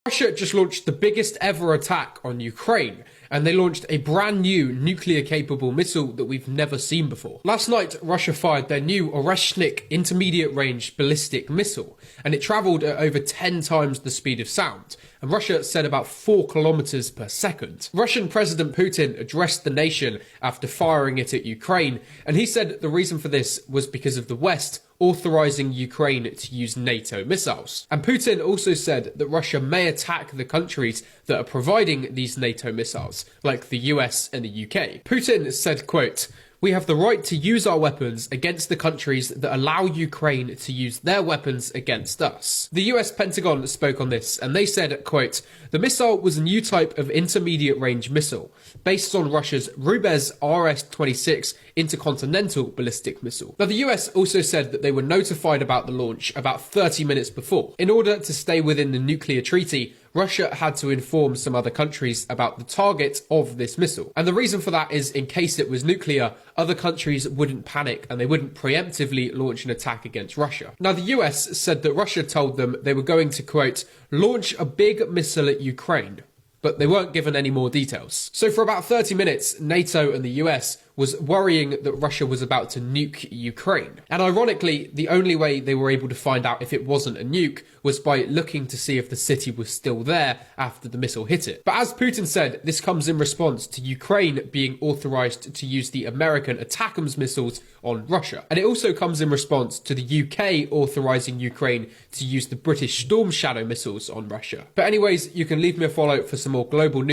Russia just launched the biggest ever attack on Ukraine, and they launched a brand new nuclear-capable missile that we've never seen before. Last night, Russia fired their new Oreshnik intermediate-range ballistic missile, and it travelled at over 10 times the speed of sound, and Russia said about 4 kilometers per second. Russian President Putin addressed the nation after firing it at Ukraine, and he said the reason for this was because of the West authorizing Ukraine to use NATO missiles. And Putin also said that Russia may attack the countries that are providing these NATO missiles, like the US and the UK. Putin said, quote, "We have the right to use our weapons against the countries that allow Ukraine to use their weapons against us." The US Pentagon spoke on this, and they said, quote, "The missile was a new type of intermediate-range missile based on Russia's Rubez RS-26 intercontinental ballistic missile." Now, the US also said that they were notified about the launch about 30 minutes before. In order to stay within the nuclear treaty, Russia had to inform some other countries about the target of this missile. And the reason for that is, in case it was nuclear, other countries wouldn't panic and they wouldn't preemptively launch an attack against Russia. Now, the US said that Russia told them they were going to, quote, "launch a big missile at Ukraine," but they weren't given any more details. So for about 30 minutes, NATO and the US was worrying that Russia was about to nuke Ukraine. And ironically, the only way they were able to find out if it wasn't a nuke was by looking to see if the city was still there after the missile hit it. But as Putin said, this comes in response to Ukraine being authorized to use the American ATACMS missiles on Russia. And it also comes in response to the UK authorizing Ukraine to use the British Storm Shadow missiles on Russia. But anyways, you can leave me a follow for some more global news.